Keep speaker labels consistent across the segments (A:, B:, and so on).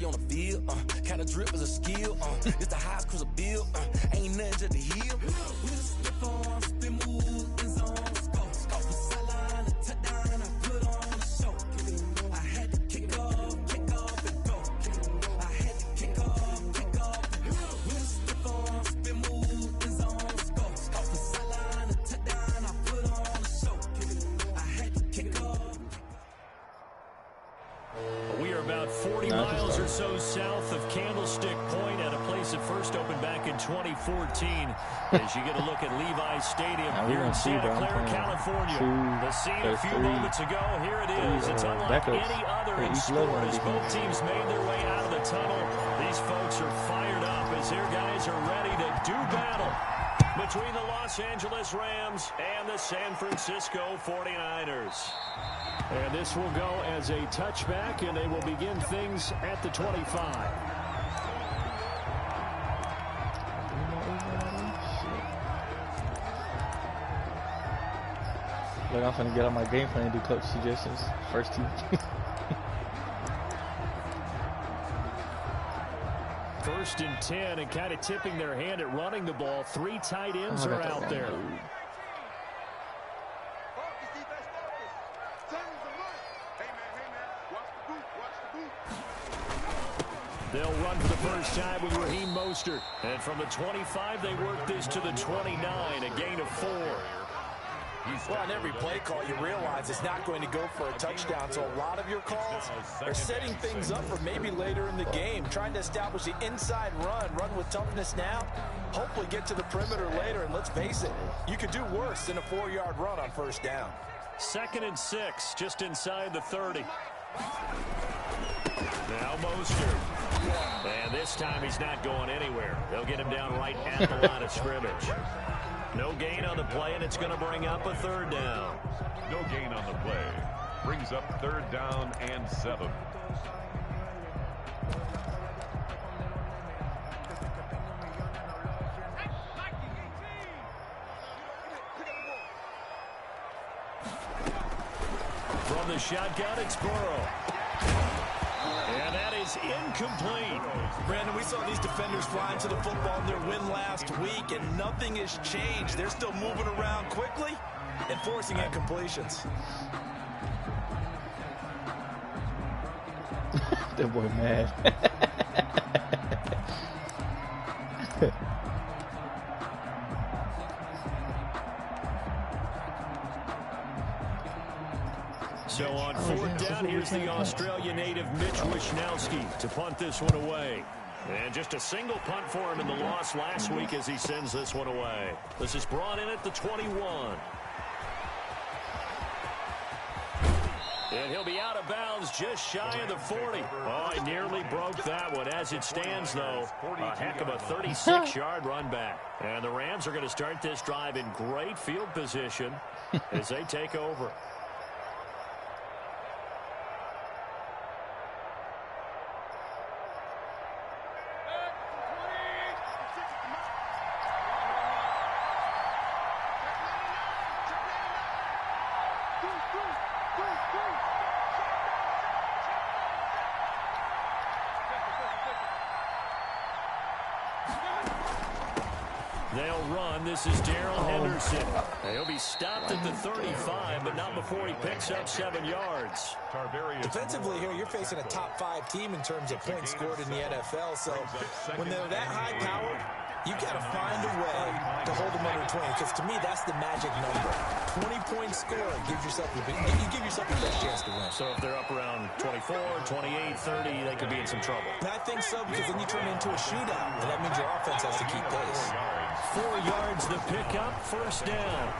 A: on the field. Kind of drip is a skill. It's the highest cruiser bill. Ain't nothing just to heal. We just slip on, spin move, in zone, scope. Scope the sideline, a touchdown, I put on the show. I had to kick off and go. I had to kick off and go. We just slip on, spin move, in zone, scope. Scope the sideline, a touchdown, I put on the show. I had to kick off.
B: We are about 40 miles or so south of Candlestick Point at a place that first opened back in 2014. As you get a look at Levi's Stadium here in Santa Clara, California. The scene a few moments ago, here it is. It's unlike any other in sport as both teams made their way out of the tunnel. These folks are fired up as their guys are ready to do battle between the Los Angeles Rams and the San Francisco 49ers. And this will go as a touchback, and they will begin things at the 25.
C: Look, I'm finna get on my game plan and do coach suggestions. First team.
B: First and 10, and kind of tipping their hand at running the ball. 3 tight ends are out there. They'll run for the first time with Raheem Mostert. And from the 25, they work this to the 29, a gain of 4.
D: Well, on every play call, you realize it's not going to go for a touchdown. So a lot of your calls are setting things up for maybe later in the game, trying to establish the inside run with toughness now, hopefully get to the perimeter later. And let's face it, you could do worse than a 4-yard run on first down.
B: 2nd and 6, just inside the 30. Now Mostert. And this time he's not going anywhere. They'll get him down right at the line of scrimmage. No gain on the play, and it's going to bring up a 3rd down.
E: No gain on the play. Brings up 3rd down and 7.
B: From the shotgun, it's Burrow. And that is incomplete.
D: Brandon, we saw these defenders flying to the football in their win last week, and nothing has changed. They're still moving around quickly and forcing incompletions.
C: That boy mad.
B: So on 4th down, here's the Australia native Mitch Wishnowsky to punt this one away. And just a single punt for him in the loss last week as he sends this one away. This is brought in at the 21. And he'll be out of bounds just shy of the 40. Oh, he nearly broke that one. As it stands, though, a heck of a 36-yard run back. And the Rams are going to start this drive in great field position as they take over. They'll run. This is Darrell Henderson. He'll be stopped at the 35, but not before he picks up 7 yards.
D: Defensively here, you're facing a top-5 team in terms of points scored in the NFL. So when they're that high-powered, you've got to find a way to hold them under 20. Because to me, that's the magic number. 20-point score gives yourself you give yourself the best chance to win.
B: So if they're up around 24, 28, 30, they could be in some trouble.
D: And I think so, because then you turn it into a shootout, and that means your offense has to keep pace.
B: 4 yards the pickup, 1st down.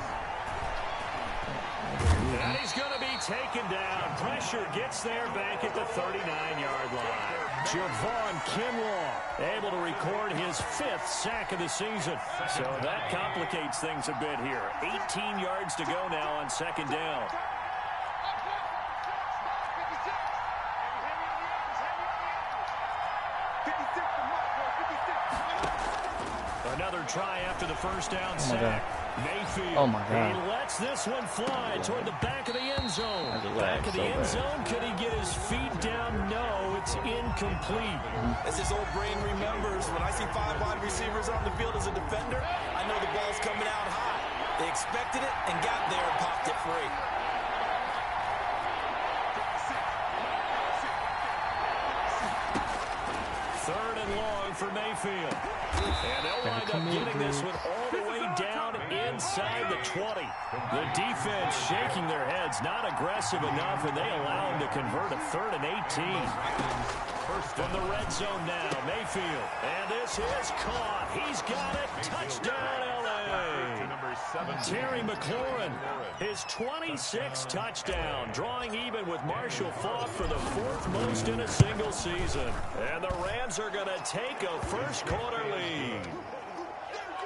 B: And he's going to be taken down. Pressure gets there back at the 39-yard line. Javon Kinlaw able to record his 5th sack of the season. So that complicates things a bit here. 18 yards to go now on 2nd down. Another try after the 1st down sack. Mayfield.
C: Oh my God.
B: He lets this one fly toward the back of the end zone. Back of the end zone. Can he get his feet down? No, it's incomplete.
D: As his old brain remembers, when I see 5 wide receivers on the field as a defender, I know the ball's coming out high. They expected it and got there and popped it free.
B: Third and long for Mayfield. And they'll wind up getting this one all the way down inside the 20. The defense shaking their heads, not aggressive enough, and they allow him to convert a 3rd and 18. From the red zone now, Mayfield. And this is caught. He's got it. Touchdown, L.A. Terry McLaurin, his 26th touchdown, drawing even with Marshall Faulk for the 4th most in a single season. And the Rams are going to take a first-quarter lead.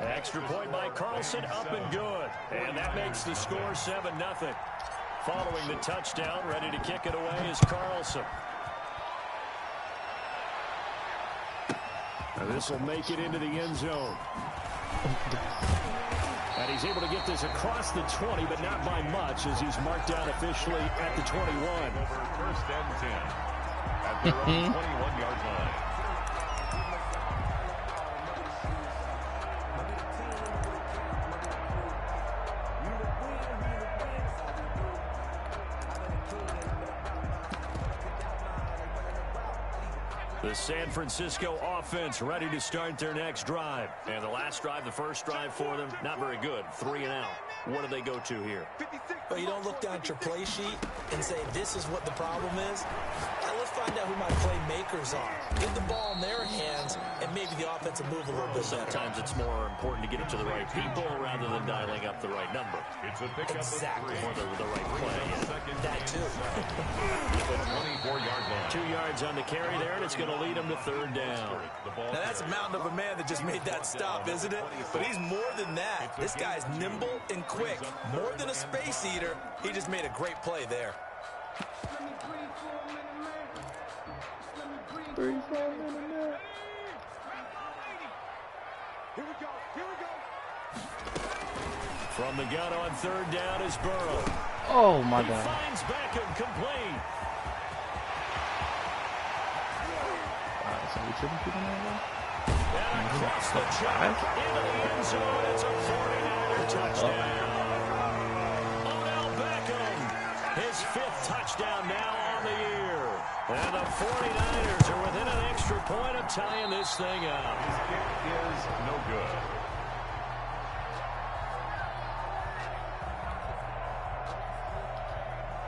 B: Extra point by Carlson, up and good. And that makes the score 7-0. Following the touchdown, ready to kick it away is Carlson. And this will make it into the end zone. And he's able to get this across the 20, but not by much, as he's marked down officially at the 21.
E: First and 10 at their own 21-yard line.
B: The San Francisco offense ready to start their next drive. And the last drive, the first drive for them, not very good. 3 and out. What do they go to here?
D: Well, you don't look down at your play sheet and say, this is what the problem is. Now let's find out who my playmakers are. Get the ball in their hands, and maybe the offense will move a little bit better.
B: Sometimes it's more important to get it to the right people rather than dialing up the right number.
E: It's a pickup
D: Exactly.
E: of 3.
B: Or the right play.
D: That too.
E: 24-yard line.
B: 2 yards on the carry there, and it's going to lead them to 3rd down.
D: Now that's a mountain of a man that just made that stop, isn't it? But he's more than that. This guy's nimble and quick. More than a space eater. He just made a great play there.
B: From the gun on 3rd down is Burrow.
C: Oh my
B: He
C: God.
B: finds Beckham complete.
C: So we tripping people now,
B: And across the track into the end zone. It's a 49er touchdown. Odell Beckham, his 5th touchdown now on the year. And the 49ers are within an extra point of tying this thing up.
E: His kick is no good.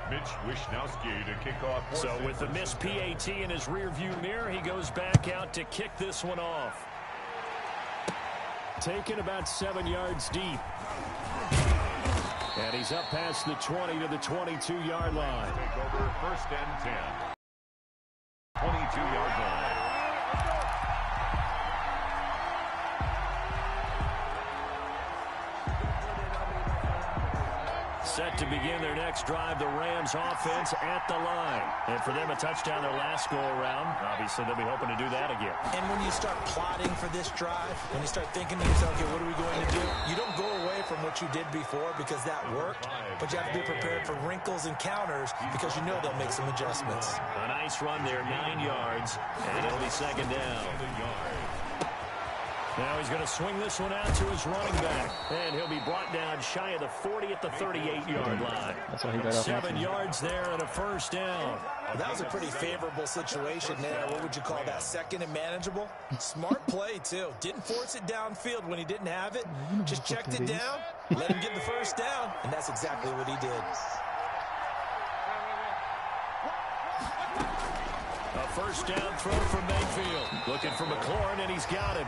E: Mitch Wishnowski to kick off.
B: So with the missed PAT in his rearview mirror, he goes back out to kick this one off. Taken about 7 yards deep. And he's up past the 20 to the 22-yard line.
E: Take over 1st and 10. 22-yard line.
B: Set to begin their next drive, the Rams offense at the line. And for them, a touchdown their last go-around. Obviously, they'll be hoping to do that again.
D: And when you start plotting for this drive, when you start thinking to yourself, okay, what are we going to do? You don't go away from what you did before because that worked, but you have to be prepared for wrinkles and counters because you know they'll make some adjustments.
B: A nice run there, 9 yards, and it'll be 2nd down. Now he's going to swing this one out to his running back. And he'll be brought down shy of the 40 at the 38-yard line.
C: That's why he got off.
B: 7 yards there and a 1st down.
D: Well, that was a pretty favorable situation there. What would you call that? 2nd and manageable? Smart play, too. Didn't force it downfield when he didn't have it. Just checked it down, let him get the 1st down, and that's exactly what he did.
B: A 1st down throw from Mayfield. Looking for McLaurin, and he's got him.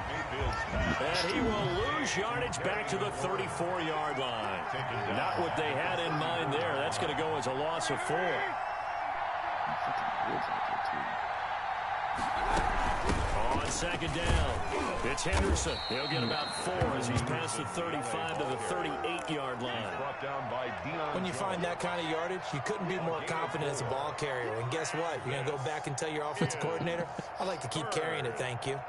B: And he will lose yardage back to the 34-yard line. Not what they had in mind there. That's going to go as a loss of 4. On 2nd down, it's Henderson. He'll get about 4 as he's past the 35 to the 38-yard line.
D: When you find that kind of yardage, you couldn't be more confident as a ball carrier. And guess what? You're going to go back and tell your offensive coordinator, I'd like to keep carrying it, thank you.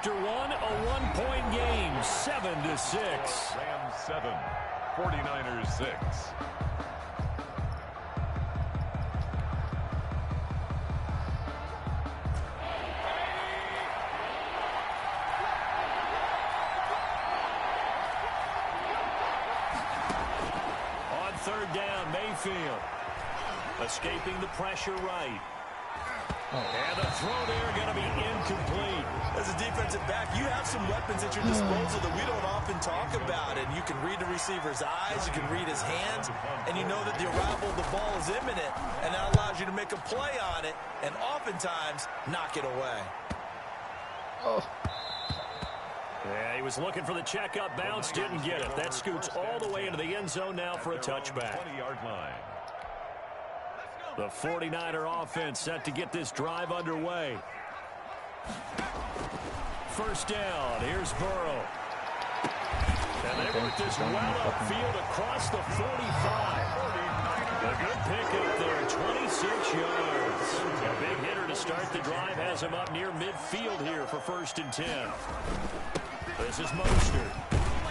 B: after one, a one-point game, 7-6.
E: Rams 7, 49ers 6.
B: On third down, Mayfield. Escaping the pressure right. And the throw there going to be incomplete.
D: As a defensive back, you have some weapons at your disposal that we don't often talk about. And you can read the receiver's eyes, you can read his hands, and you know that the arrival of the ball is imminent. And that allows you to make a play on it and oftentimes knock it away.
C: Oh.
B: Yeah, he was looking for the checkup bounce, didn't get it. That scoots all the way into the end zone now for a touchback.
E: 20-yard line.
B: The 49er offense set to get this drive underway. First down. Here's Burrow. And they work this well upfield across the 45. A good pickup there, 26 yards. A big hitter to start the drive has him up near midfield here for 1st and 10. This is Mostert.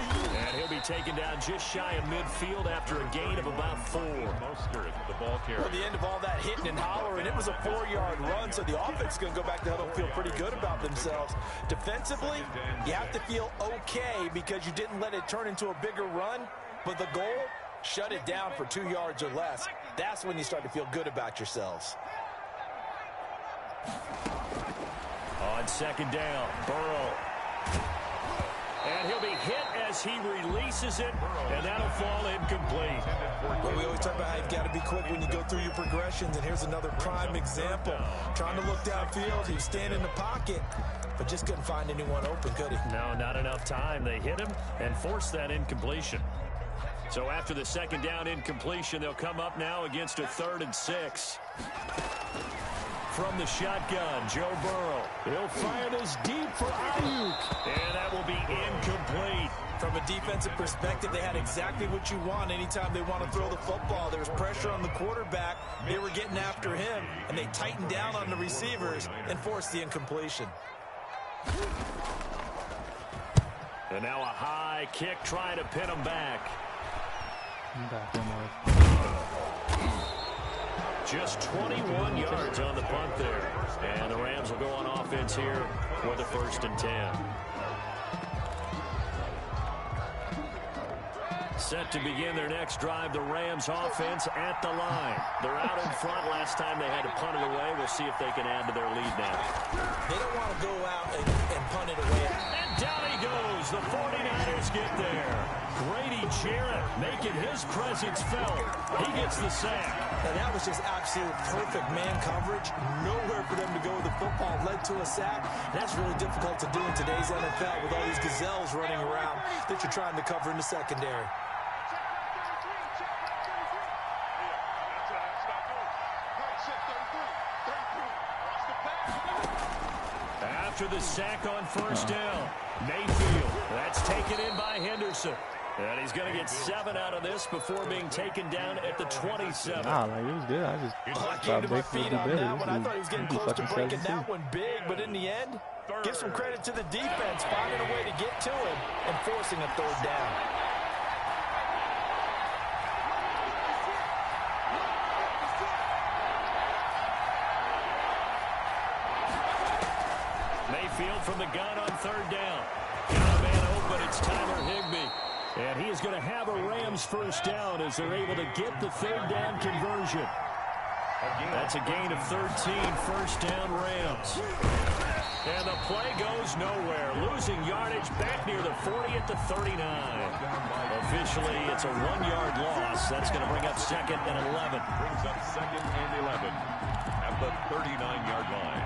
B: And he'll be taken down just shy of midfield after a gain of about 4.
E: Mostert, the ball carrier.
D: Well, the end of all that hitting and hollering, it was a 4-yard run, so the offense is going to go back to huddle and feel pretty good about themselves. Defensively, you have to feel okay because you didn't let it turn into a bigger run, but the goal, shut it down for 2 yards or less. That's when you start to feel good about yourselves.
B: On second down, Burrow. And he'll be hit as he releases it, and that'll fall incomplete.
D: Well, we always talk about how you've got to be quick when you go through your progressions, and here's another prime example. Trying to look downfield, he was standing in the pocket, but just couldn't find anyone open, could he?
B: No, not enough time. They hit him and forced that incompletion. So after the second down incompletion, they'll come up now against a 3rd and 6. From the shotgun, Joe Burrow. He'll fire this deep for Ayuk. And that will be incomplete.
D: From a defensive perspective, they had exactly what you want anytime they want to throw the football. There was pressure on the quarterback. They were getting after him, and they tightened down on the receivers and forced the incompletion.
B: And now a high kick trying to pin him back. Just 21 yards on the punt there. And the Rams will go on offense here with a 1st and 10. Set to begin their next drive, the Rams offense at the line. They're out in front. Last time they had to punt it away. We'll see if they can add to their lead now.
D: They don't want to go out and punt it away.
B: And down he goes. The 49ers get there. Grady Jarrett making his presence felt. He gets the sack.
D: And that was just absolute perfect man coverage. Nowhere for them to go with the football. Led to a sack. That's really difficult to do in today's NFL with all these gazelles running around that you're trying to cover in the secondary.
B: After the sack on first down, Mayfield. That's taken in by Henderson. And he's going to get 7 out of this before being taken down at the 27.
C: Nah, like, it was good. I just
D: I came to my feet on that one. I thought he was getting close to breaking that one big, but in the end, give some credit to the defense, finding a way to get to him and forcing a 3rd down.
B: Mayfield from the gun on 3rd down. Got a man open. It's Tyler Higbee. And he is going to have a Rams 1st down as they're able to get the 3rd down conversion. That's a gain of 13, 1st down Rams. And the play goes nowhere. Losing yardage back near the 40 at the 39. Officially, it's a 1-yard loss. That's going to bring up 2nd and 11.
E: Brings up 2nd and 11 at the 39-yard line.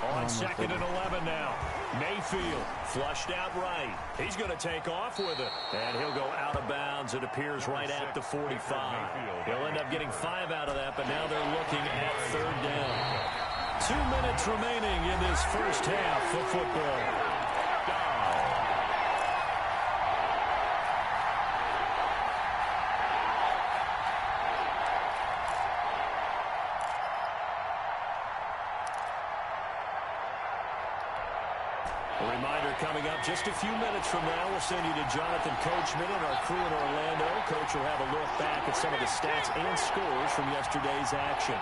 B: On 2nd and 11 now. Mayfield flushed out right. He's going to take off with it. And he'll go out of bounds. It appears right at the 45. He'll end up getting 5 out of that, but now they're looking at 3rd down. 2 minutes remaining in this first half of football. A reminder coming up just a few minutes from now. We'll send you to Jonathan Coachman and our crew in Orlando. Coach will have a look back at some of the stats and scores from yesterday's action.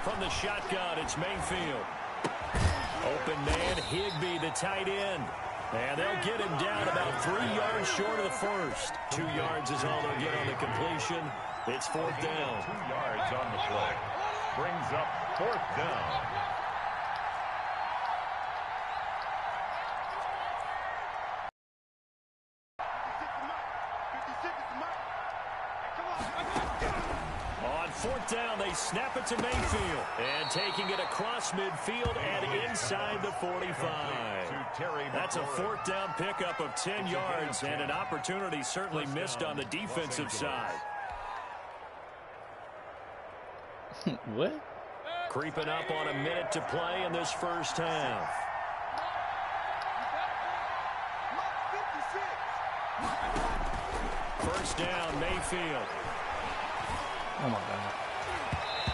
B: From the shotgun, it's Mayfield. Open man, Higbee, the tight end. And they'll get him down about 3 yards short of the first. 2 yards is all they'll get on the completion. It's 4th down.
E: 2 yards on the play. Brings up 4th down.
B: On 4th down, they snap it to Mayfield. And taking it across midfield and inside the 45. That's a 4th down pickup of 10 yards and an opportunity certainly missed on the defensive side.
C: What?
B: Creeping up on a minute to play in this first half. First down, Mayfield.
C: Oh my God.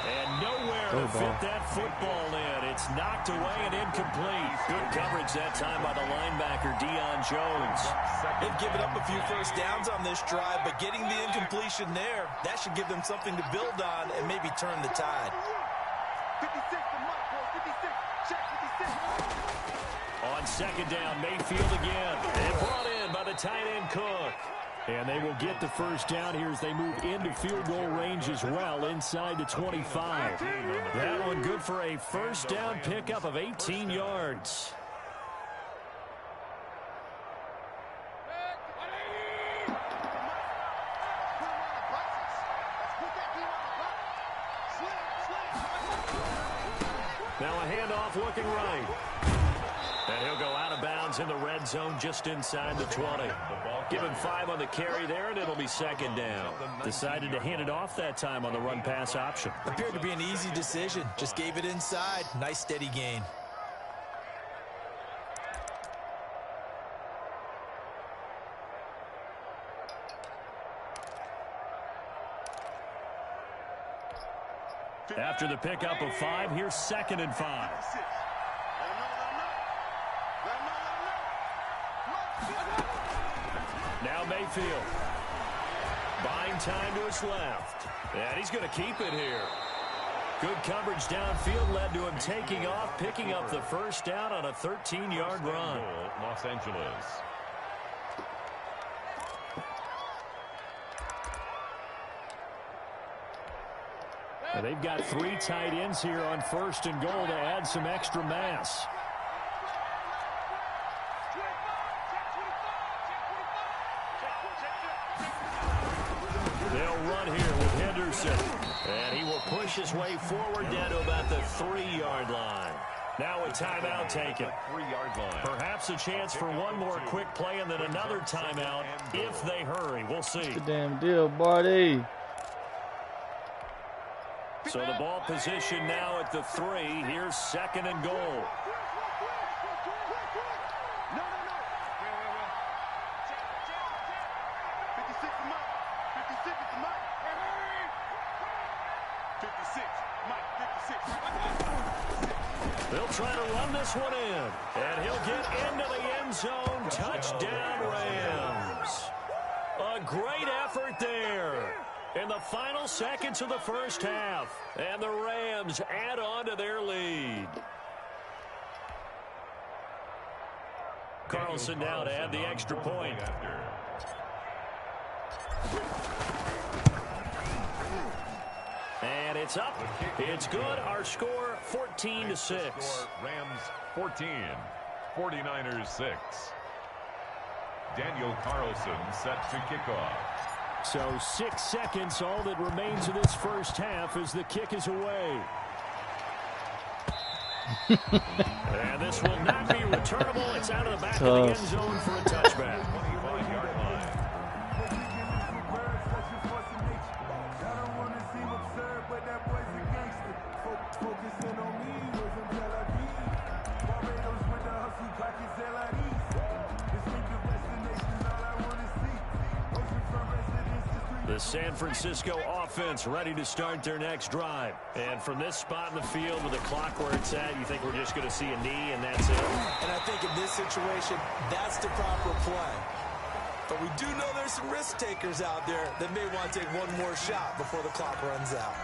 B: And nowhere to fit that football in. It's knocked away and incomplete. Good coverage that time by the linebacker, Deion Jones.
D: They've given up a few first downs on this drive, but getting the incompletion there, that should give them something to build on and maybe turn the tide.
A: 56, the mark, 56, check 56.
B: On second down, Mayfield again. And brought in by the tight end Cook. And they will get the first down here as they move into field goal range as well inside the 25. That one good for a first down pickup of 18 yards. Now a handoff looking right. And he'll go out of bounds in the red zone just inside the 20. Give him 5 on the carry there, and it'll be second down. Decided to hand it off that time on the run-pass option.
D: Appeared to be an easy decision. Just gave it inside. Nice, steady gain.
B: After the pickup of 5, here's 2nd and 5. Now Mayfield. Buying time to his left. And he's going to keep it here. Good coverage downfield led to him taking off, picking up the first down on a 13-yard run.
E: Los Angeles.
B: And they've got 3 tight ends here on 1st and goal to add some extra mass. They'll run here with Henderson. And he will push his way forward down to about the 3-yard line. Now a timeout taken.
E: 3-yard line.
B: Perhaps a chance for one more quick play and then another timeout if they hurry. We'll see.
C: What's the damn deal, Barty?
B: So the ball position now at the 3. Here's 2nd and goal. They'll try to run this one in. And he'll get into the end zone. Touchdown, Rams. A great effort there in the final seconds of the first half. And the Rams add on to their lead. Carlson now to add the extra point. And it's up. It's good. Our score 14-6.
E: Rams 14, 49ers 6. Daniel Carlson set to kick off.
B: So 6 seconds, all that remains of this first half as the kick is away. And this will not be returnable. It's out of the back of the end zone for a touchback.
E: 25-yard line.
B: The San Francisco offense ready to start their next drive. And from this spot in the field with the clock where it's at, you think we're just going to see a knee and that's it?
D: And I think in this situation, that's the proper play. But we do know there's some risk takers out there that may want to take one more shot before the clock runs out.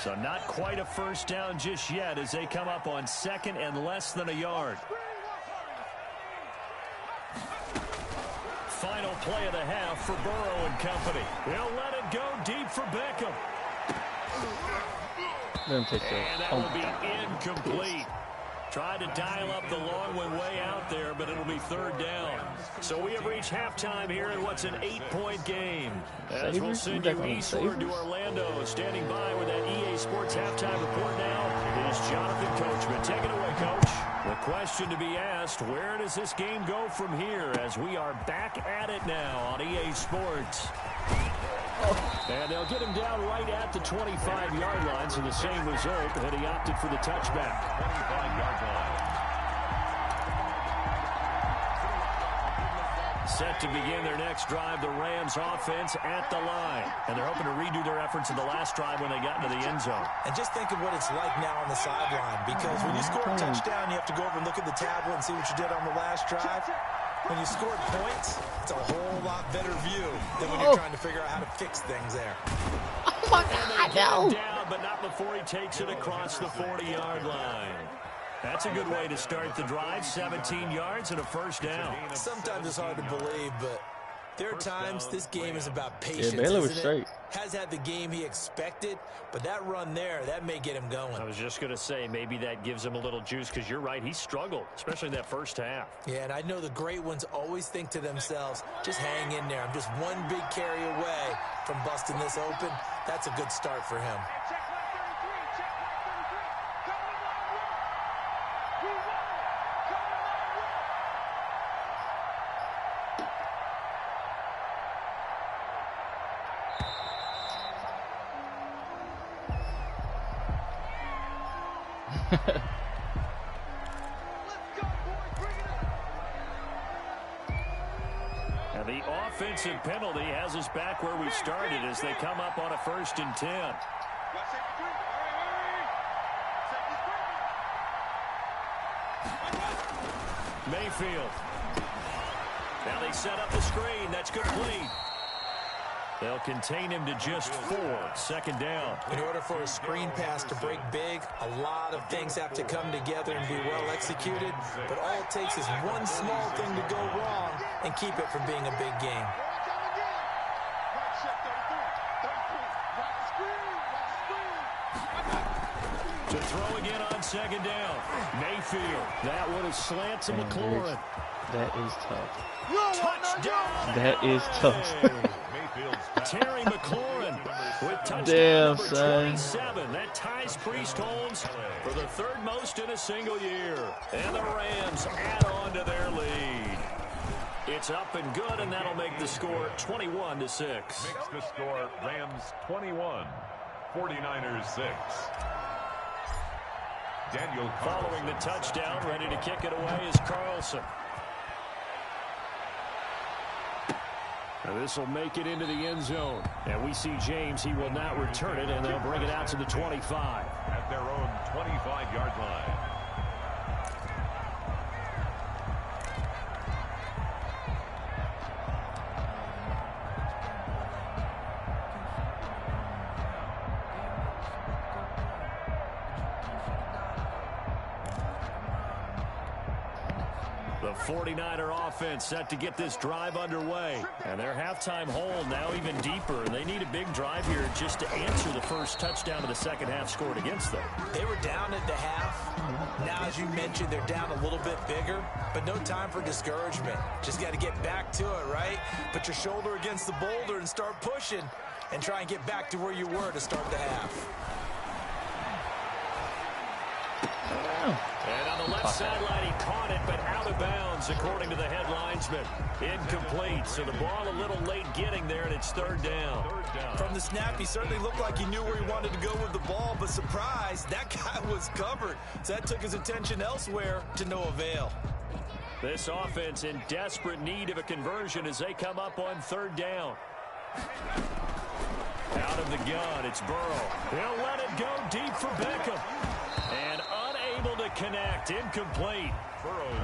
B: So not quite a first down just yet as they come up on 2nd and less than a yard. Final play of the half for Burrow and company. They'll let it go deep for Beckham. And that will be incomplete. Tried to dial up the long one way out there, but it'll be 3rd down. So we have reached halftime here in what's an 8-point game. As we'll send you eastward to Orlando. Standing by with that EA Sports halftime report now is Jonathan Coachman. Take it away, Coach. The question to be asked, where does this game go from here as we are back at it now on EA Sports? And they'll get him down right at the 25-yard line, so the same result, and he opted for the touchback.
E: 25-yard line.
B: Set to begin their next drive, the Rams offense at the line. And they're hoping to redo their efforts in the last drive when they got into the end zone.
D: And just think of what it's like now on the sideline, because when you score a touchdown, you have to go over and look at the tablet and see what you did on the last drive. When you scored points, it's a whole lot better view than when you're trying to figure out how to fix things there.
C: Oh my God, no.
B: Down, but not before he takes it across the 40-yard line. That's a good way to start the drive. 17 yards and a first down.
D: Sometimes it's hard to believe, but there are times this game is about patience.
C: Yeah, Baylor was straight.
D: Has had the game he expected, but that run there, that may get him going.
B: I was just going to say, maybe that gives him a little juice, because you're right, he struggled, especially in that first half.
D: Yeah, and I know the great ones always think to themselves, just hang in there. I'm just one big carry away from busting this open. That's a good start for him.
B: And the offensive penalty has us back where we started as they come up on a 1st and 10. Mayfield. Now they set up the screen. That's complete. They'll contain him to just 4. 2nd down.
D: In order for a screen pass to break big, a lot of things have to come together and be well executed. But all it takes is one small thing to go wrong and keep it from being a big game.
B: To throw again on 2nd down. Mayfield. That one is slant to McLaurin.
C: That is tough.
B: Touchdown.
C: That is tough.
B: Terry McLaurin with touchdown number 27. That ties Priest Holmes for the 3rd most in a single year. And the Rams add on to their lead. It's up and good, and that'll make the score 21-6.
E: Makes the score Rams 21, 49ers 6. Daniel
B: following the touchdown, ready to kick it away is Carlson. Now this will make it into the end zone. And we see James, he will not return it, and they'll bring it out to the 25.
E: At their own 25-yard line.
B: The 49er offense set to get this drive underway. And their halftime hole now even deeper. They need a big drive here just to answer the first touchdown of the second half scored against them.
D: They were down at the half. Now, as you mentioned, they're down a little bit bigger, but no time for discouragement. Just got to get back to it, right? Put your shoulder against the boulder and start pushing and try and get back to where you were to start the half.
B: And on the left sideline, he caught it, but out of bounds, according to the head linesman. Incomplete, so the ball a little late getting there, and it's 3rd down.
D: From the snap, he certainly looked like he knew where he wanted to go with the ball, but surprise, that guy was covered. So that took his attention elsewhere to no avail.
B: This offense in desperate need of a conversion as they come up on 3rd down. Out of the gun, it's Burrow. He'll let it go deep for Beckham. And unable to connect, incomplete.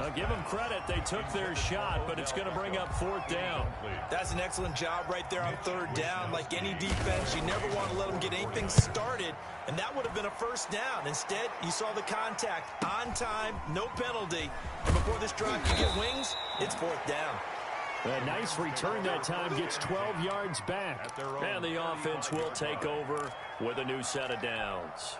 B: I'll give them credit. They took their shot, but it's going to bring up 4th down.
D: That's an excellent job right there on 3rd down. Like any defense, you never want to let them get anything started, and that would have been a 1st down. Instead, you saw the contact on time, no penalty. And before this drive you get wings, it's 4th down.
B: A nice return that time, gets 12 yards back. And the offense will take over with a new set of downs.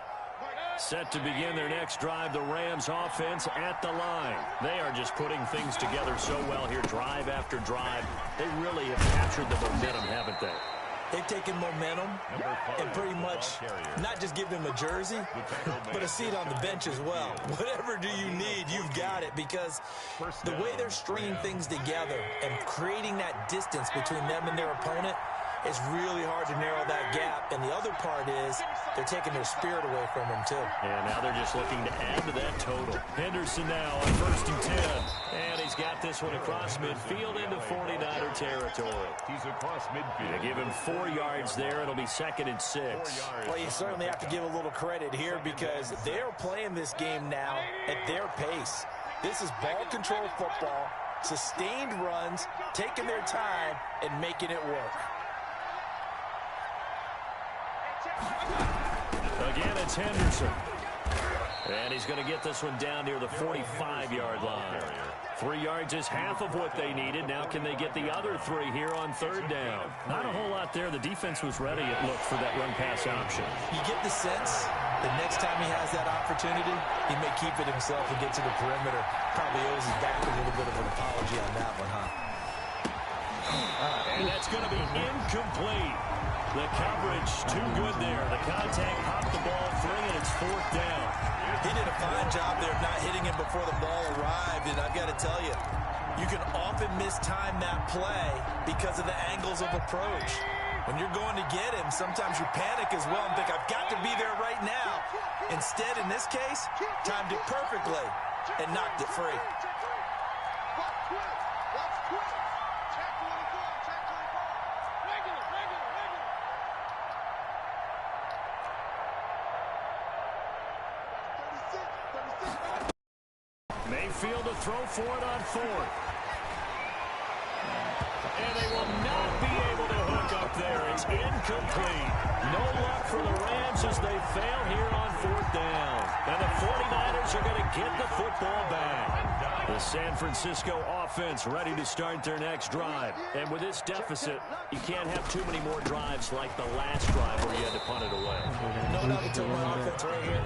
B: Set to begin their next drive, the Rams offense at the line. They are just putting things together so well here, drive after drive. They really have captured the momentum, haven't they?
D: They've taken momentum and pretty much not just give them a jersey, but a seat on the bench as well. Whatever do you need, you've got it, because the way they're stringing things together and creating that distance between them and their opponent, it's really hard to narrow that gap. And the other part is they're taking their spirit away from them, too.
B: And now they're just looking to add to that total. Henderson now on 1st and 10. And he's got this one across midfield into 49er territory.
E: He's across midfield.
B: They give him 4 yards there. It'll be 2nd and 6.
D: Well, you certainly have to give a little credit here because they're playing this game now at their pace. This is ball control football, sustained runs, taking their time, and making it work.
B: Again, it's Henderson. And he's going to get this one down near the 45-yard line. 3 yards is half of what they needed. Now can they get the other 3 here on 3rd down? Not a whole lot there. The defense was ready, it looked, for that run-pass option.
D: You get the sense the next time he has that opportunity, he may keep it himself and get to the perimeter. Probably owes his back a little bit of an apology on that one, huh?
B: And that's going to be incomplete. The coverage too good there. The contact popped the ball free, and it's 4th down.
D: He did a fine job there of not hitting him before the ball arrived, and I've got to tell you, you can often mistime that play because of the angles of approach. When you're going to get him, sometimes you panic as well and think, I've got to be there right now. Instead, in this case, timed it perfectly and knocked it free.
B: Mayfield to throw for it on 4th. And they will not be able to hook up there. It's incomplete. No luck for the Rams as they fail here on 4th down. And the 49ers are going to get the football back. The San Francisco offense ready to start their next drive. And with this deficit, you can't have too many more drives like the last drive where you had to punt it away.
D: No doubt until one offense right here.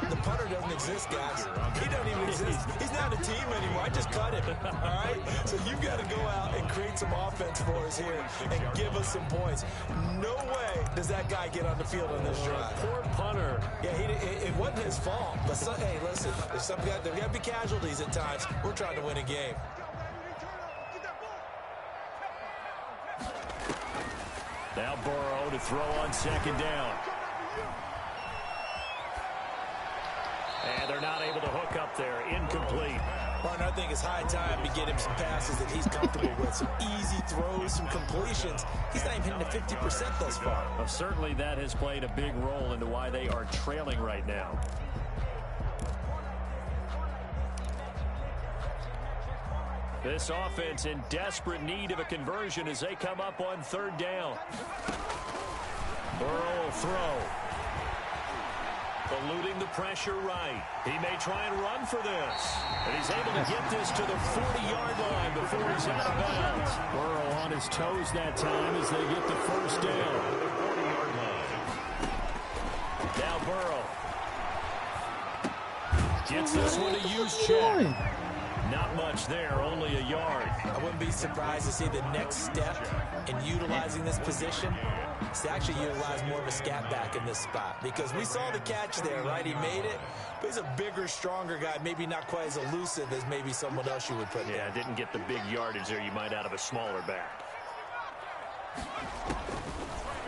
D: The punter doesn't exist, guys. He doesn't even exist. He's not a team anymore. I just cut him. All right? So you've got to go out and create some offense for us here and give us some points. No way does that guy get on the field on this drive.
B: Poor punter.
D: Yeah, it wasn't his fault. But, hey, listen, there got to be casualties at times. We're trying to win a game.
B: Now Burrow to throw on 2nd down. And they're not able to hook up there. Incomplete.
D: Martin, I think it's high time to get him some passes that he's comfortable with. Some easy throws, some completions. He's not even hitting the 50% thus far.
B: Well, certainly that has played a big role into why they are trailing right now. This offense in desperate need of a conversion as they come up on 3rd down. Burrow will throw. Eluding the pressure right. He may try and run for this. And he's able to get this to the 40-yard line before he's out of bounds. Burrow on his toes that time as they get the 1st down. Now Burrow gets this one to use check. Not much there, only a yard.
D: I wouldn't be surprised to see the next step in utilizing this position is to actually utilize more of a scat back in this spot. Because we saw the catch there, right? He made it, but he's a bigger, stronger guy, maybe not quite as elusive as maybe someone else you would put there.
B: Yeah, didn't get the big yardage there you might out of a smaller back.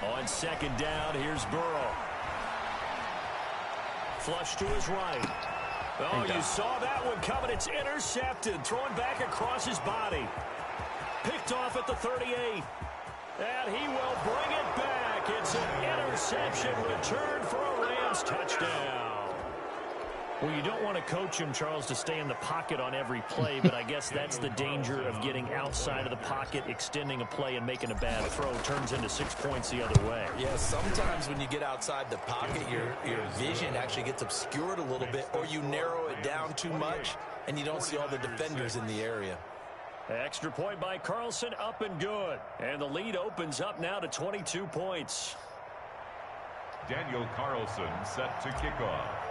B: On 2nd down, here's Burrow. Flush to his right. Oh, you saw that one coming. It's intercepted. Throwing back across his body. Picked off at the 38. And he will bring it back. It's an interception return for a Rams touchdown. Well, you don't want to coach him, Charles, to stay in the pocket on every play, but I guess that's the danger of getting outside of the pocket, extending a play, and making a bad throw. Turns into 6 points the other way.
D: Yeah, sometimes when you get outside the pocket, your vision actually gets obscured a little bit, or you narrow it down too much, and you don't see all the defenders in the area.
B: Extra point by Carlson, up and good. And the lead opens up now to 22 points.
E: Daniel Carlson set to kick off.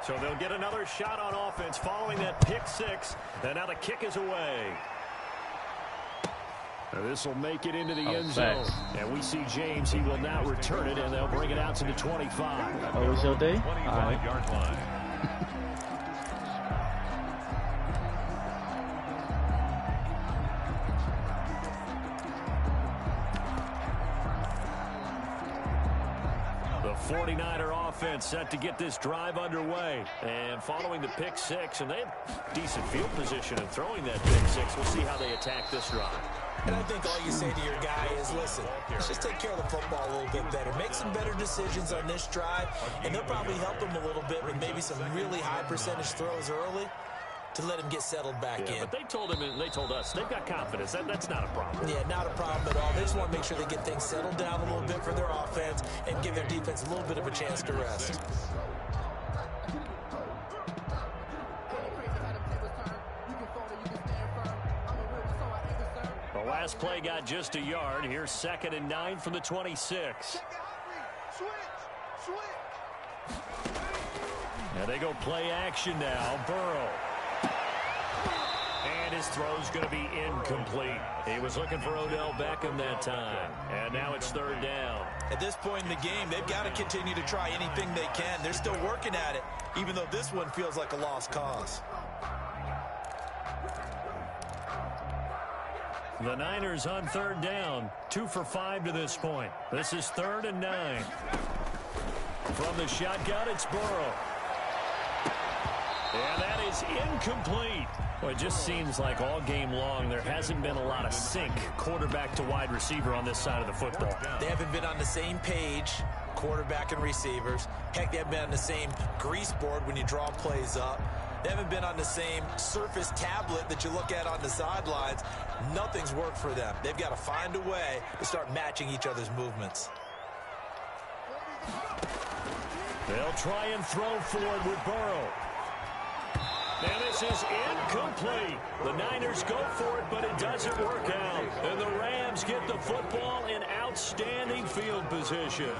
B: So they'll get another shot on offense following that pick six. And now the kick is away. This will make it into the end zone. And we see James. He will now return it, and they'll bring it out to the 25.
C: Oh, it's your day?
E: 25-yard line.
B: The 49er offense set to get this drive underway. And following the pick six, and they have decent field position in throwing that pick six. We'll see how they attack this drive.
D: And I think all you say to your guy is, listen, let's just take care of the football a little bit better. Make some better decisions on this drive, and they'll probably help him a little bit with maybe some really high percentage throws early to let him get settled back in.
B: But they told him, and they told us, they've got confidence. That's not a problem.
D: Yeah, not a problem at all. They just want to make sure they get things settled down a little bit for their offense and give their defense a little bit of a chance to rest.
B: The last play got just a yard. Here's 2nd and 9 from the 26. Now they go play action now. Burrow. And his throw's going to be incomplete. He was looking for Odell Beckham that time. And now it's 3rd down.
D: At this point in the game, they've got to continue to try anything they can. They're still working at it, even though this one feels like a lost cause.
B: The Niners on 3rd down. 2 for 5 to this point. This is 3rd and 9. From the shotgun, it's Burrow. And that is incomplete. Well, it just seems like all game long there hasn't been a lot of sync quarterback to wide receiver on this side of the football.
D: They haven't been on the same page, quarterback and receivers. Heck, they haven't been on the same grease board when you draw plays up. They haven't been on the same surface tablet that you look at on the sidelines. Nothing's worked for them. They've got to find a way to start matching each other's movements.
B: They'll try and throw forward with Burrow. And this is incomplete. The Niners go for it, but it doesn't work out. And the Rams get the football in outstanding field position.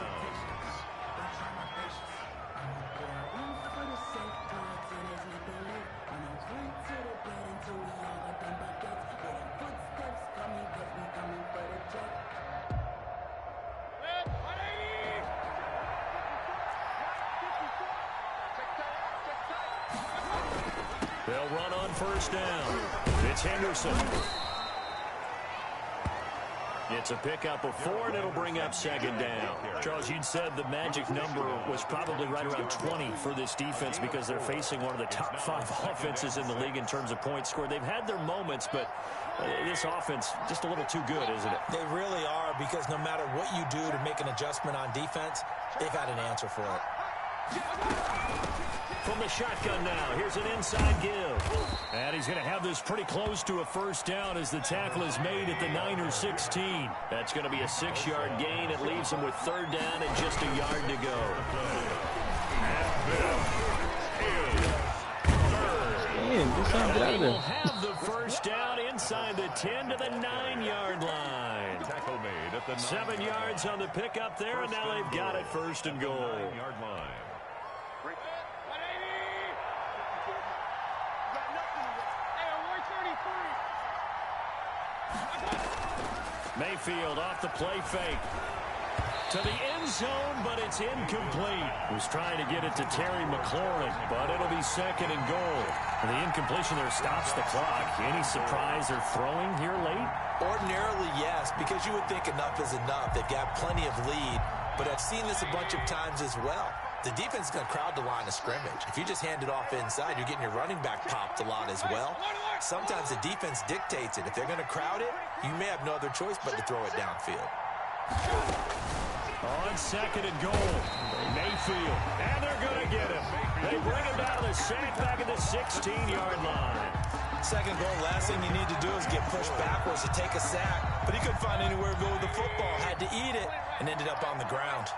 B: They'll run on 1st down. It's Henderson. It's a pickup of 4, and it'll bring up 2nd down. Charles, you'd said the magic number was probably right around 20 for this defense because they're facing one of the top 5 offenses in the league in terms of points scored. They've had their moments, but this offense just a little too good, isn't it?
D: They really are, because no matter what you do to make an adjustment on defense, they've had an answer for it.
B: From the shotgun now, here's an inside give. And he's going to have this pretty close to a 1st down as the tackle is made at the Niners 16. That's going to be a 6-yard gain. It leaves him with 3rd down and just a yard to go.
C: They
B: will have the 1st down inside the 10 to the 9-yard line.
E: Tackle made at the
B: 7 yards on the pickup there, and now they've got it 1st and goal.
E: 9-yard line.
B: Mayfield off the play fake. To the end zone, but it's incomplete. Was trying to get it to Terry McLaurin, but it'll be 2nd and goal. And the incompletion there stops the clock. Any surprise they're throwing here late?
D: Ordinarily, yes, because you would think enough is enough. They've got plenty of lead, but I've seen this a bunch of times as well. the defense is going to crowd the line of scrimmage. If you just hand it off inside, you're getting your running back popped a lot as well. Sometimes the defense dictates it. If they're going to crowd it, you may have no other choice but to throw it downfield.
B: On second and goal, Mayfield, and they're going to get him. They bring him down to the sack back at the 16-yard line.
D: Second goal, last thing you need to do is get pushed backwards to take a sack. But he couldn't find anywhere to go with the football, had to eat it, and ended up on the ground.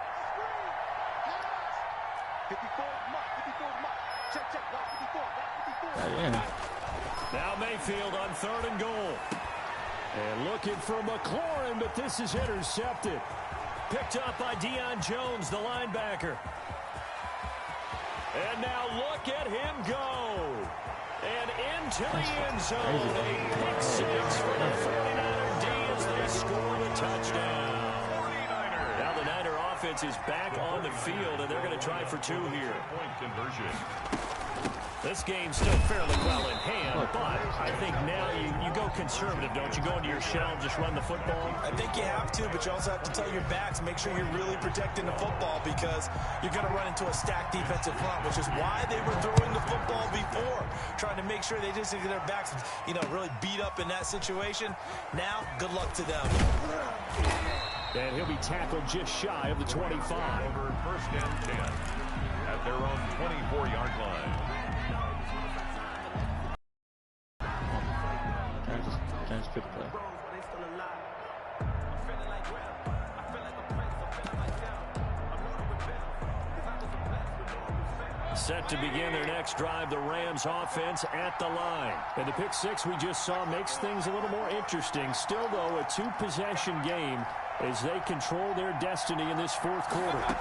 B: Now Mayfield on third and goal. And looking for McLaurin, but this is intercepted. Picked up by Deion Jones, the linebacker. And now look at him go. And into the end zone. A pick six for the 49er D as they score the touchdown. Now the Niner offense is back on the field, and they're going to try for two here.
E: Point conversion.
B: This game's still fairly well in hand, but I think now you go conservative, don't you? Go into your shell and just run the football?
D: I think you have to, but you also have to tell your backs, make sure you're really protecting the football because you're going to run into a stacked defensive front, which is why they were throwing the football before, trying to make sure they just get their backs, really beat up in that situation. Now, good luck to them.
B: And he'll be tackled just shy of the 25.
E: Over first and 10 at their own 24-yard line.
C: Giants good play.
B: Set to begin their next drive, the Rams offense at the line. And the pick six we just saw makes things a little more interesting. Still, though, a two-possession game as they control their destiny in this fourth quarter.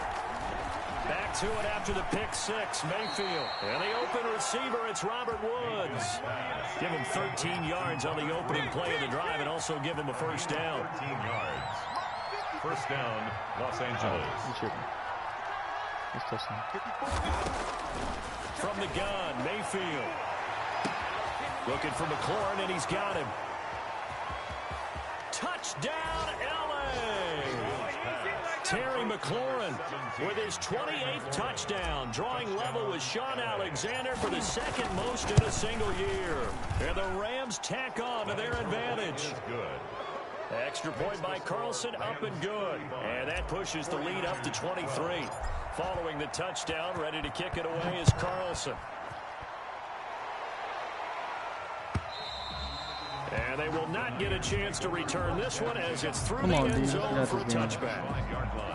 B: Back to it after the pick six, Mayfield. And the open receiver, it's Robert Woods. Give him 13 yards on the opening play of the drive and also give him a first down.
E: 13 yards. First down, Los Angeles.
B: From the gun, Mayfield. Looking for McLaurin, and he's got him. Touchdown, L.A. Terry McLaurin with his 28th touchdown, drawing level with Sean Alexander for the second most in a single year. And the Rams tack on to their advantage.
E: Good.
B: Extra point by Carlson, up and good. And that pushes the lead up to 23. Following the touchdown, ready to kick it away is Carlson. And they will not get a chance to return this one as it's through the end zone for a touchback.
E: 5-yard line.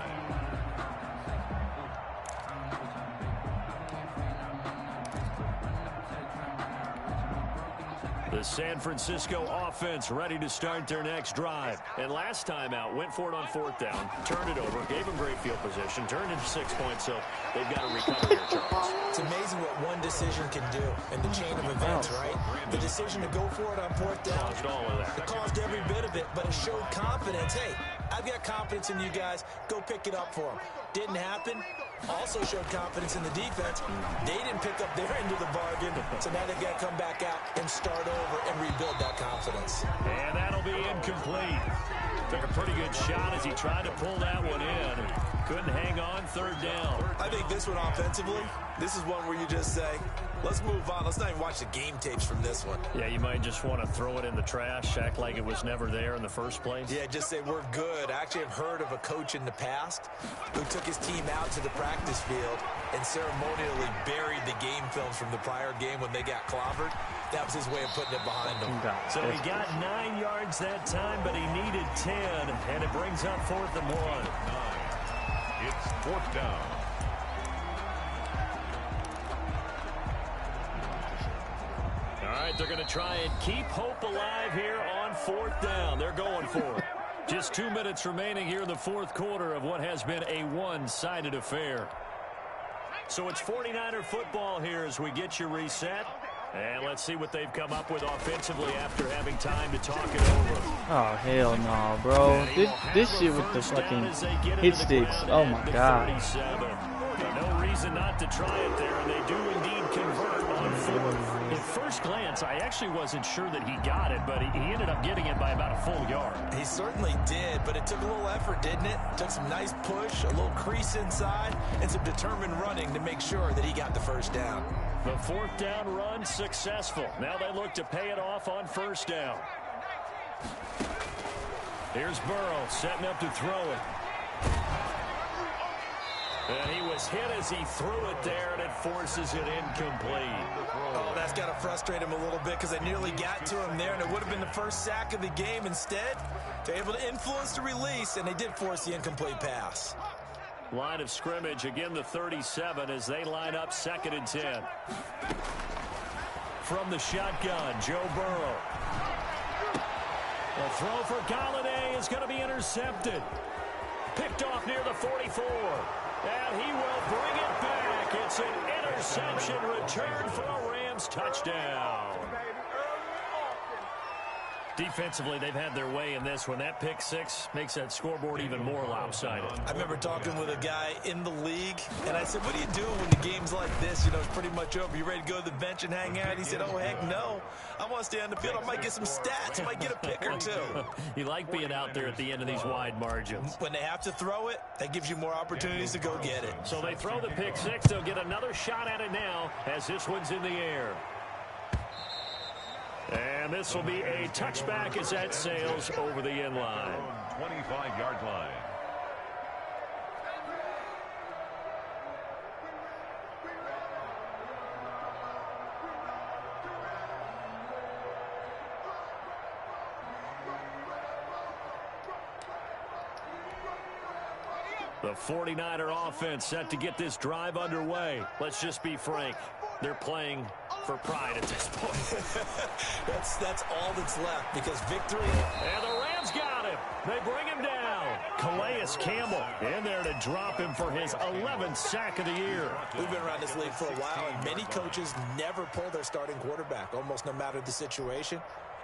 B: The San Francisco offense ready to start their next drive. And last time out, went for it on fourth down, turned it over, gave them great field position, turned into 6 points, so they've got to recover here, Charles.
D: It's amazing what one decision can do in the chain of events, right? The decision to go for it on fourth down.
B: Caused all of that.
D: It caused every bit of it, but it showed confidence. Hey, I've got confidence in you guys. Go pick it up for them. Didn't happen. Also showed confidence in the defense. They didn't pick up their end of the bargain, so now they've got to come back out and start over and rebuild that confidence.
B: And that'll be incomplete. Took a pretty good shot as he tried to pull that one in. Couldn't hang on, third down.
D: I think this one offensively, this is one where you just say, let's move on. Let's not even watch the game tapes from this one.
B: Yeah, you might just want to throw it in the trash, act like it was never there in the first place.
D: Yeah, just say we're good. I actually have heard of a coach in the past who took his team out to the practice field and ceremonially buried the game films from the prior game when they got clobbered. That was his way of putting it behind him.
B: So he got 9 yards that time, but he needed 10, and it brings up 4th and 1.
E: It's fourth down.
B: All right, they're going to try and keep hope alive here on 4th down. They're going for it. Just 2 minutes remaining here in the fourth quarter of what has been a one-sided affair. So it's 49er football here as we get you reset. And let's see what they've come up with offensively after having time to talk it over.
C: Oh, hell no, bro. This shit with the fucking hit sticks. Oh, my God.
B: No reason not to try it there, and they do indeed convert on 4th and first glance, I actually wasn't sure that he got it, but he ended up getting it by about a full yard.
D: He certainly did, but it took a little effort, didn't it? Took some nice push, a little crease inside, and some determined running to make sure that he got the first down.
B: The fourth down run successful. Now they look to pay it off on first down. Here's Burrow setting up to throw it. And he was hit as he threw it there, and it forces it incomplete.
D: Oh, that's got to frustrate him a little bit because they nearly got to him there, and it would have been the first sack of the game. Instead, they're able to influence the release, and they did force the incomplete pass.
B: Line of scrimmage, again the 37 as they line up 2nd and 10. From the shotgun, Joe Burrow. The throw for Galladay is going to be intercepted. Picked off near the 44. And he will bring it back. It's an interception return for a Rams touchdown. Defensively, they've had their way in this one. That pick six makes that scoreboard even more lopsided.
D: I remember talking with a guy in the league, and I said, what do you do when the game's like this? You know, it's pretty much over. You ready to go to the bench and hang out? He said, oh, heck no. I want to stay on the field. I might get some stats. I might get a pick or two.
B: You like being out there at the end of these wide margins.
D: When they have to throw it, that gives you more opportunities to go get it.
B: So they throw the pick six. They'll get another shot at it now as this one's in the air. And this will be a touchback as that sails over the end line.
E: 25-yard line.
B: The 49er offense set to get this drive underway. Let's just be frank. They're playing for pride at this point.
D: that's all that's left because victory.
B: And the Rams got him. They bring him down. Calais Campbell in there to drop him for his 11th sack of the year.
D: We've been around this league for a while, and many coaches never pull their starting quarterback, almost no matter the situation.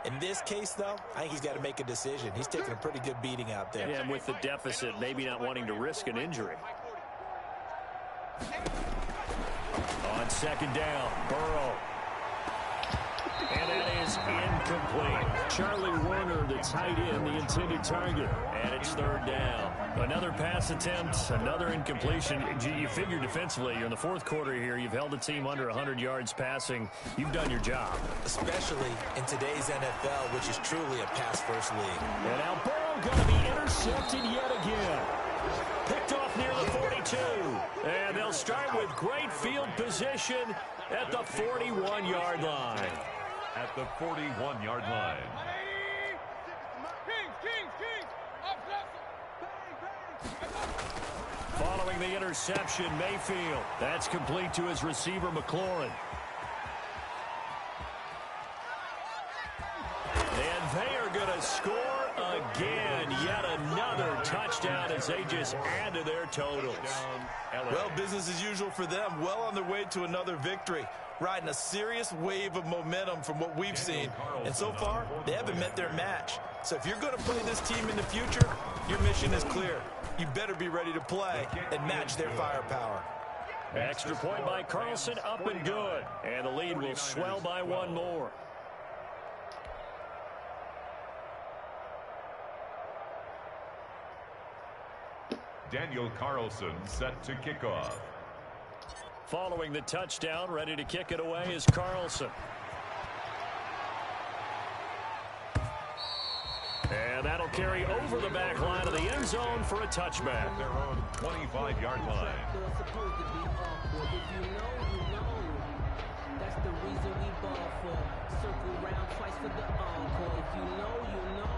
D: In this case, though, I think he's got to make a decision. He's taking a pretty good beating out there.
B: Yeah, and with the deficit, maybe not wanting to risk an injury. On 2nd down, Burrow. And that is incomplete. Charlie Warner, the tight end, the intended target. And it's 3rd down. Another pass attempt, another incompletion. You figure defensively, you're in the 4th quarter here. You've held a team under 100 yards passing. You've done your job.
D: Especially in today's NFL, which is truly a pass-first league.
B: And now Burrow going to be intercepted yet again. Picked off near the 42. And they'll start with great field position at the 41-yard line.
E: At the 41-yard line.
B: Following the interception, Mayfield. That's complete to his receiver, McLaurin. And they are going to score again. Yet another touchdown as they just add to their totals.
D: Well, business as usual for them. Well on their way to another victory. Riding a serious wave of momentum from what we've seen. And so far, they haven't met their match. So if you're going to play this team in the future, your mission is clear. You better be ready to play and match their firepower.
B: Extra point by Carlson, up and good. And the lead will swell by one more.
E: Daniel Carlson set to kick off.
B: Following the touchdown, ready to kick it away is Carlson. And that'll carry over the back line of the end zone for a touchback.
E: Their own 25-yard line.
F: That's the reason we ball for. Circle round twice for the encore. If you know, you know.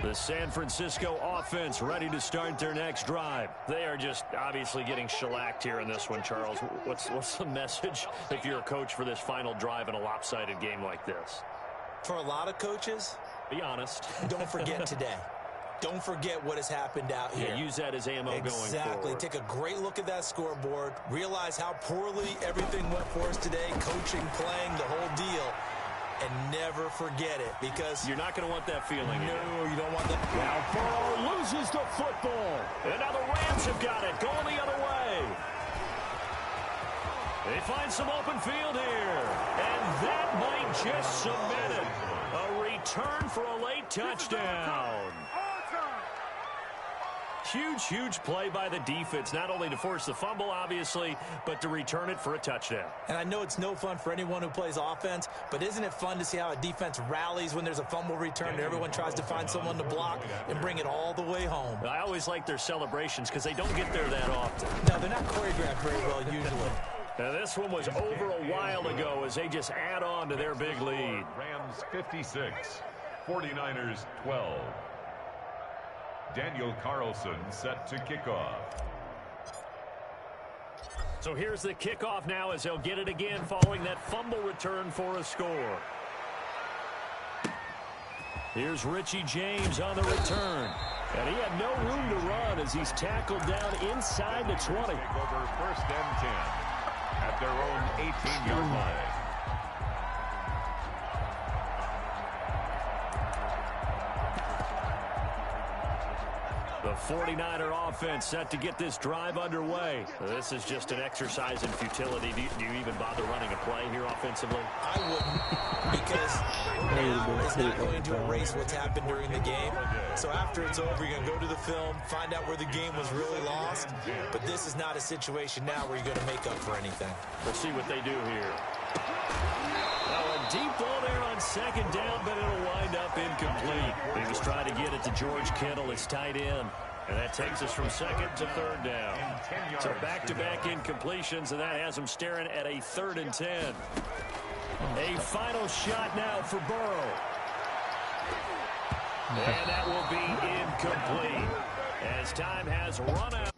B: The San Francisco offense ready to start their next drive. They are just obviously getting shellacked here in this one, Charles. What's the message if you're a coach for this final drive in a lopsided game like this?
D: For a lot of coaches,
B: be honest.
D: Don't forget today. Don't forget what has happened out here.
B: Yeah, use that as ammo going forward.
D: Exactly. Take a great look at that scoreboard. Realize how poorly everything went for us today. Coaching, playing, the whole deal. and never forget it, because
B: you're not going to want that feeling.
D: No, you don't want that.
B: Now Burrow loses the football. And now the Rams have got it, going the other way. They find some open field here. And that might just cement it. A return for a late touchdown. Huge play by the defense, not only to force the fumble, obviously, but to return it for a touchdown.
D: And I know it's no fun for anyone who plays offense, but isn't it fun to see how a defense rallies when there's a fumble return and everyone tries to find someone to block and bring it all the way home?
B: I always like their celebrations because they don't get there that often.
D: No, they're not choreographed very well usually.
B: Now, this one was over a while ago as they just add on to their big lead.
E: Rams 56, 49ers 12. Daniel Carlson set to kick off.
B: So here's the kickoff now as they'll get it again following that fumble return for a score. Here's Richie James on the return. And he had no room to run as he's tackled down inside the 20.
E: Take over first and 10 at their own 18-yard line.
B: The 49er offense set to get this drive underway. This is just an exercise in futility. Do you even bother running a play here offensively?
D: I wouldn't, because now is not going to erase what's happened during the game. So after it's over, you're going to go to the film, find out where the game was really lost. But this is not a situation now where you're going to make up for anything.
B: We'll see what they do here. Now a deep ball there on second down, but it'll wind up incomplete. He was trying to get it to George Kittle, his tight end. And that takes us from second to third down. So back-to-back incompletions, and that has them staring at a 3rd and 10. A final shot now for Burrow. And that will be incomplete as time has run out.